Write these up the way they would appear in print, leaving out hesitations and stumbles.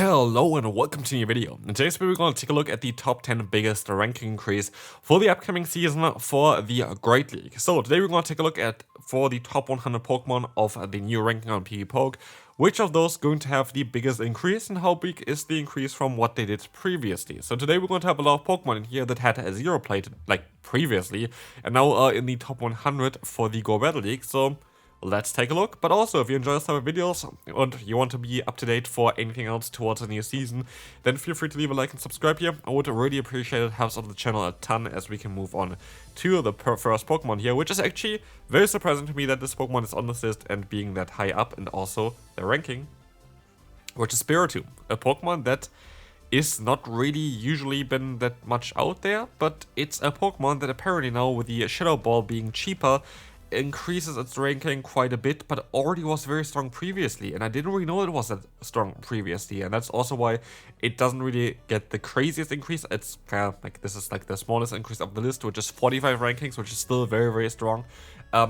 Hello and welcome to a new video. In today's video we're going to take a look at the top 10 biggest ranking increase for the upcoming season for the Great League. So today we're going to take a look at for the top 100 Pokemon of the new ranking on PvPoke, which of those going to have the biggest increase and how big is the increase from what they did previously. So today we're going to have a lot of Pokemon in here that had a 0 plate like previously and now are in the top 100 for the GO Battle League. So let's take a look. But also, if you enjoy this type of videos and you want to be up to date for anything else towards the new season, then feel free to leave a like and subscribe here. I would really appreciate it. Helps out the channel a ton as we can move on to the first Pokemon here, which is actually very surprising to me that this Pokemon is on this list and being that high up, and also the ranking, which is Spiritomb, a Pokemon that is not really usually been that much out there, but it's a Pokemon that apparently now with the Shadow Ball being cheaper increases its ranking quite a bit, but already was very strong previously, and I didn't really know it was that strong previously, and that's also why it doesn't really get the craziest increase. It's kind of like, this is like the smallest increase of the list, which is 45 rankings, which is still very, very strong.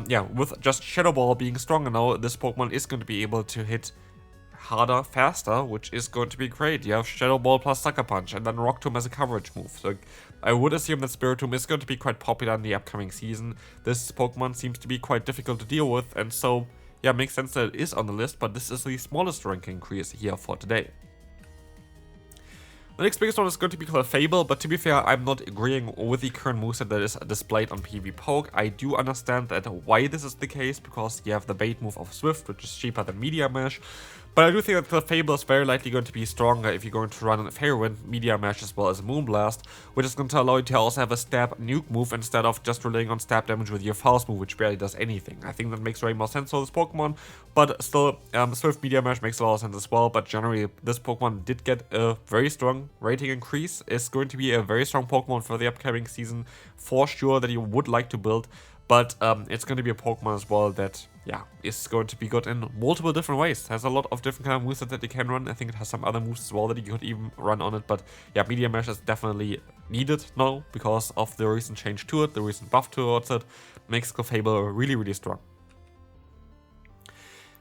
Yeah, with just Shadow Ball being stronger now, this Pokemon is going to be able to hit harder, faster, which is going to be great. You have Shadow Ball plus Sucker Punch, and then Rock Tomb as a coverage move. So I would assume that Spiritomb is going to be quite popular in the upcoming season. This Pokemon seems to be quite difficult to deal with, and so yeah, makes sense that it is on the list, but this is the smallest ranking increase here for today. The next biggest one is going to be Clefable, but to be fair, I'm not agreeing with the current moveset that is displayed on PvPoke. I do understand that why this is the case, because you have the bait move of Swift, which is cheaper than Media Mesh. But I do think that Clefable is very likely going to be stronger if you're going to run a Fairwind, Media Mesh as well as Moonblast, which is going to allow you to also have a stab nuke move instead of just relying on stab damage with your Faust move, which barely does anything. I think that makes way more sense for this Pokemon, but still, Swift Media Mesh makes a lot of sense as well. But generally, this Pokemon did get a very strong rating increase. It's going to be a very strong Pokemon for the upcoming season, for sure, that you would like to build. But it's going to be a Pokemon as well that, yeah, is going to be good in multiple different ways. Has a lot of different kind of moves that you can run. I think it has some other moves as well that you could even run on it. But yeah, Media Mesh is definitely needed now because of the recent change to it, the recent buff towards it. Makes Clefable really, really strong.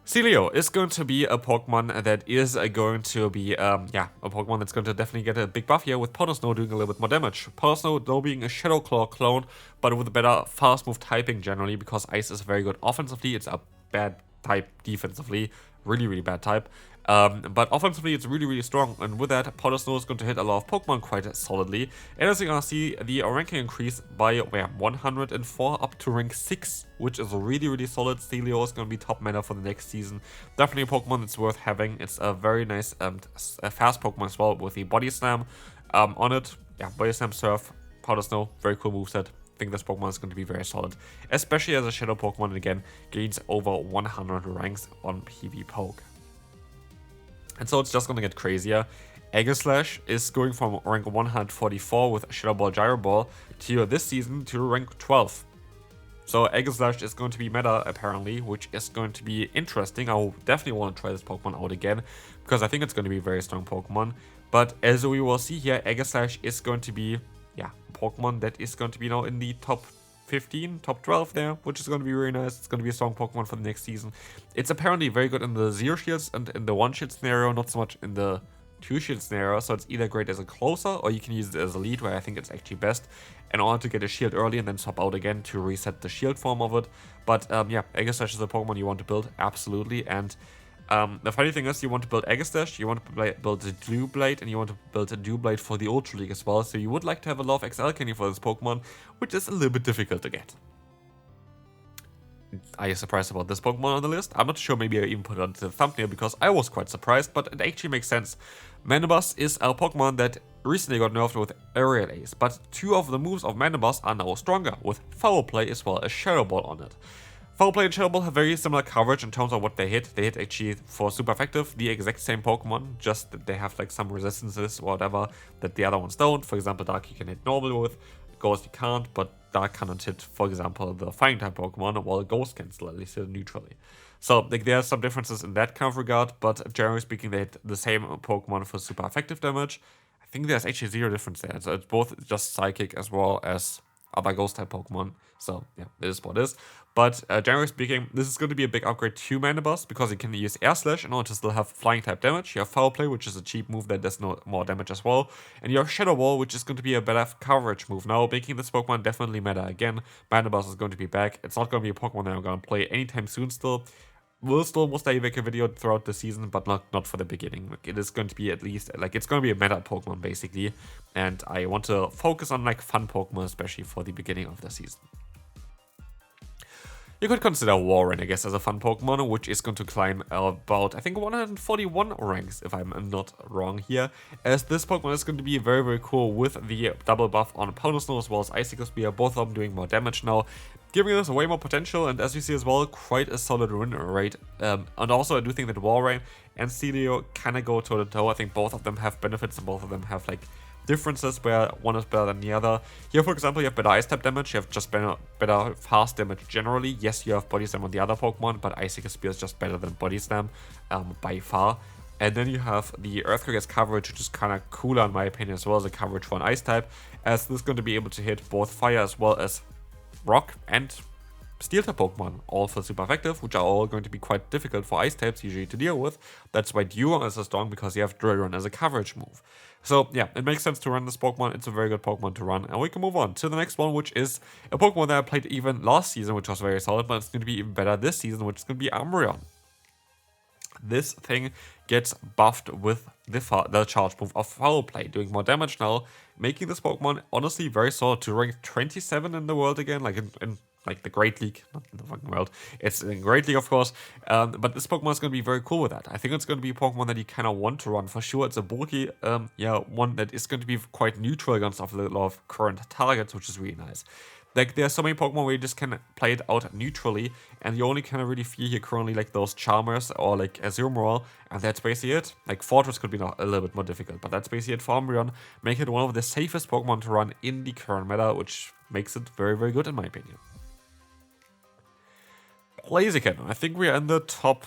Sealeo is going to be a Pokemon that is going to be, a Pokemon that's going to definitely get a big buff here, with Powder Snow doing a little bit more damage. Powder Snow though being a Shadow Claw clone, but with a better fast move typing generally, because Ice is very good offensively. It's a bad type defensively, really, really bad type. But offensively it's really, really strong, and with that, Powder Snow is going to hit a lot of Pokemon quite solidly. And as you're going to see, the ranking increase by 104 up to rank 6, which is really, really solid. Sealeo is going to be top meta for the next season. Definitely a Pokemon that's worth having. It's a very nice a fast Pokemon as well, with the Body Slam on it. Yeah, Body Slam, Surf, Powder Snow, very cool moveset. I think this Pokemon is going to be very solid, especially as a Shadow Pokemon, and again, gains over 100 ranks on PvPoke. And so it's just going to get crazier. Aegislash is going from rank 144 with Shadow Ball, Gyro Ball to this season to rank 12. So Aegislash is going to be meta apparently, which is going to be interesting. I will definitely want to try this Pokemon out again, because I think it's going to be a very strong Pokemon. But as we will see here, Aegislash is going to be, yeah, a Pokemon that is going to be now in the top 15, top 12 there, which is going to be really nice. It's going to be a strong Pokemon for the next season. It's apparently very good in the 0 shields and in the 1 shield scenario, not so much in the 2 shield scenario. So it's either great as a closer, or you can use it as a lead, where I think it's actually best in order to get a shield early and then swap out again to reset the shield form of it. But yeah, Aegislash is a Pokemon you want to build, absolutely. And the funny thing is, you want to build Aegislash, you want to build the Doublade, and you want to build a Doublade for the Ultra League as well. So you would like to have a lot of XL candy for this Pokemon, which is a little bit difficult to get. Are you surprised about this Pokemon on the list? I'm not sure, maybe I even put it onto the thumbnail because I was quite surprised, but it actually makes sense. Mandibuzz is a Pokemon that recently got nerfed with Aerial Ace, but 2 of the moves of Mandibuzz are now stronger, with Foul Play as well as Shadow Ball on it. Foul Play and Shadow Ball have very similar coverage in terms of what they hit. They hit actually, for super effective, the exact same Pokemon, just that they have like some resistances or whatever that the other ones don't. For example, Dark you can hit normal with, Ghost you can't, but Dark cannot hit, for example, the Flying type Pokemon, while Ghost can still at least hit neutrally. So like, there are some differences in that kind of regard, but generally speaking, they hit the same Pokemon for super effective damage. I think there's actually 0 difference there. So it's both just Psychic as well as other ghost type Pokemon. So yeah, it is what it is. But generally speaking, this is going to be a big upgrade to Mandibuzz because you can use Air Slash in order to still have flying type damage. You have Foul Play, which is a cheap move that does no more damage as well. And you have Shadow Ball, which is going to be a better coverage move now, making this Pokemon definitely meta again. Mandibuzz is going to be back. It's not going to be a Pokemon that I'm going to play anytime soon still. We'll still most likely make a video throughout the season, but not for the beginning. Like, it is going to be at least, like, it's going to be a meta Pokemon basically. And I want to focus on like fun Pokemon, especially for the beginning of the season. You could consider Walrein, I guess, as a fun Pokemon, which is going to climb about, I think, 141 ranks, if I'm not wrong here, as this Pokemon is going to be very, very cool with the double buff on Opponent's Snow as well as Icicle Spear, both of them doing more damage now, giving us way more potential, and as you see as well, quite a solid win rate. And also, I do think that Walrein and Sealeo kind of go toe-to-toe. I think both of them have benefits, and both of them have, like, differences where one is better than the other. Here, for example, you have better Ice type damage, you have just better fast damage generally. Yes, you have Body Slam on the other Pokemon, but Icicle Spear is just better than Body Slam by far. And then you have the Earthquake as coverage, which is kind of cooler in my opinion as well as a coverage for an Ice type, as this is going to be able to hit both Fire as well as Rock and Steel type Pokemon, all for super effective, which are all going to be quite difficult for Ice types usually to deal with. That's why Duo is so strong, because you have Drill as a coverage move. So yeah, it makes sense to run this Pokemon. It's a very good Pokemon to run. And we can move on to the next one, which is a Pokemon that I played even last season, which was very solid, but it's going to be even better this season, which is going to be Umbreon. This thing gets buffed with the charge move of Foul Play, doing more damage now, making this Pokemon honestly very solid to rank 27 in the world again, like in like the Great League, not in the fucking world. It's in Great League, of course, but this Pokemon is going to be very cool with that. I think it's going to be a Pokemon that you kind of want to run for sure. It's a bulky, one that is going to be quite neutral against a lot of current targets, which is really nice. Like, there are so many Pokemon where you just can play it out neutrally, and you only kind of really feel here currently like those Charmers or like Azumarill, and that's basically it. Like, Fortress could be a little bit more difficult, but that's basically it for Umbreon, making it one of the safest Pokemon to run in the current meta, which makes it very, very good in my opinion. Blaziken, I think we are in the top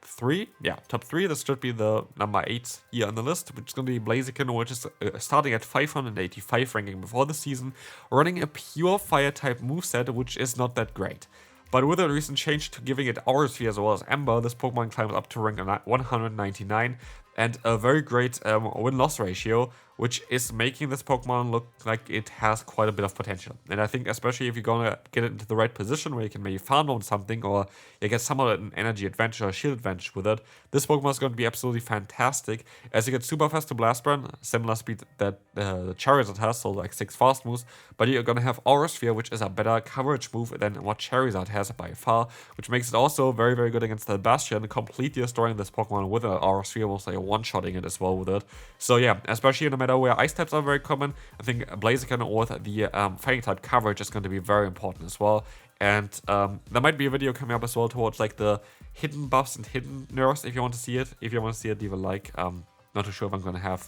3. Yeah, top 3. This should be the number 8 here on the list, which is going to be Blaziken, which is starting at 585 ranking before the season, running a pure fire type moveset, which is not that great. But with a recent change to giving it Aura Sphere as well as Ember, this Pokemon climbs up to rank 199 and a very great win-loss ratio, which is making this Pokemon look like it has quite a bit of potential. And I think especially if you're going to get it into the right position where you can maybe farm on something, or you get somehow an energy advantage or a shield advantage with it, this Pokemon is going to be absolutely fantastic, as you get super fast to Blast Burn, similar speed that the Charizard has, so like 6 fast moves, but you're going to have Aura Sphere, which is a better coverage move than what Charizard has by far, which makes it also very, very good against the Bastion, completely destroying this Pokemon with an Aura Sphere, almost like one-shotting it as well with it. So yeah, especially in a meta where Ice types are very common, I think Blaziken with the Fighting type coverage is going to be very important as well. And there might be a video coming up as well towards like the hidden buffs and hidden nerfs if you want to see it. If you want to see it, leave a like. Not too sure if I'm going to have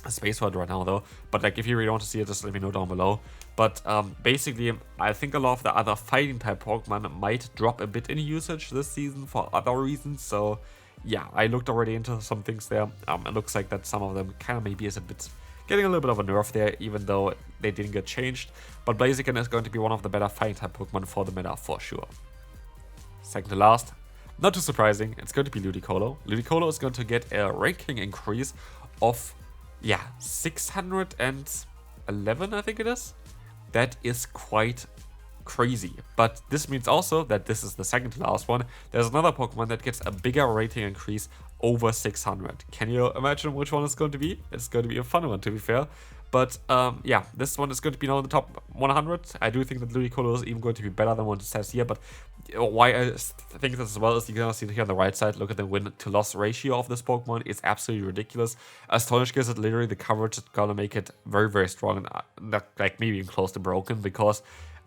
a space for it right now though. But like if you really want to see it, just let me know down below. But basically, I think a lot of the other fighting type Pokemon might drop a bit in usage this season for other reasons. So yeah, I looked already into some things there. It looks like that some of them kind of maybe is a bit getting a little bit of a nerf there, even though they didn't get changed. But Blaziken is going to be one of the better fighting type Pokemon for the meta for sure. Second to last, not too surprising, it's going to be Ludicolo. Ludicolo is going to get a ranking increase of, yeah, 611, I think it is. That is quite crazy. But this means also that this is the second to last one. There's another Pokemon that gets a bigger rating increase over 600. Can you imagine which one it's going to be? It's going to be a fun one, to be fair. But yeah, this one is going to be now in the top 100. I do think that Ludicolo is even going to be better than what it says here. But why I think this as well is you can see here on the right side, look at the win to loss ratio of this Pokemon. It's absolutely ridiculous. Astonish gives it literally the coverage that's gonna make it very, very strong and like maybe even close to broken, because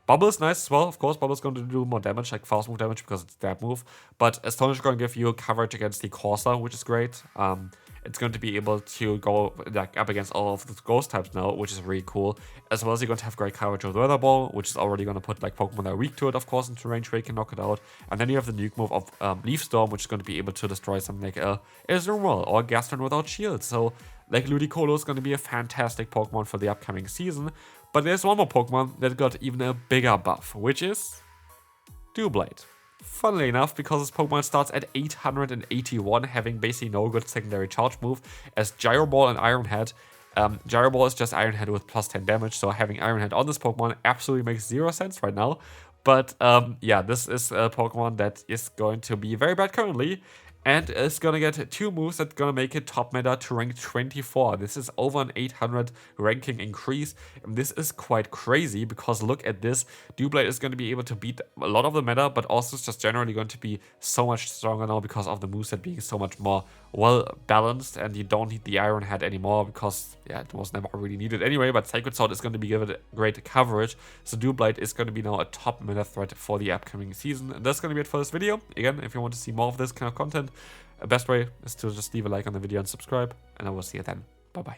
Bubble is nice as well, of course. Bubble is going to do more damage, like fast move damage, because it's that move. But Astonish is going to give you coverage against the Corsa, which is great. It's going to be able to go like up against all of the ghost types now, which is really cool. As well as you're going to have great coverage with Weather Ball, which is already going to put like Pokemon that are weak to it, of course, into range where you can knock it out. And then you have the nuke move of Leaf Storm, which is going to be able to destroy something like Azumarill or Gastron without shield. So like Ludicolo is going to be a fantastic Pokemon for the upcoming season. But there's one more Pokemon that got even a bigger buff, which is Doublade. Funnily enough, because this Pokemon starts at 881, having basically no good secondary charge move, as Gyro Ball and Iron Head. Gyro Ball is just Iron Head with plus 10 damage, so having Iron Head on this Pokemon absolutely makes 0 sense right now. But yeah, this is a Pokemon that is going to be very bad currently, and is going to get 2 moves that's going to make it top meta to rank 24. This is over an 800 ranking increase. And this is quite crazy because look at this. Doublade is going to be able to beat a lot of the meta, but also it's just generally going to be so much stronger now because of the moveset being so much more well balanced, and you don't need the Iron Head anymore because, yeah, it was never really needed anyway, but Sacred Sword is going to be given great coverage. So Doublade is going to be now a top meta threat for the upcoming season. And that's going to be it for this video. Again, if you want to see more of this kind of content, the best way is to just leave a like on the video and subscribe, and I will see you then. Bye bye.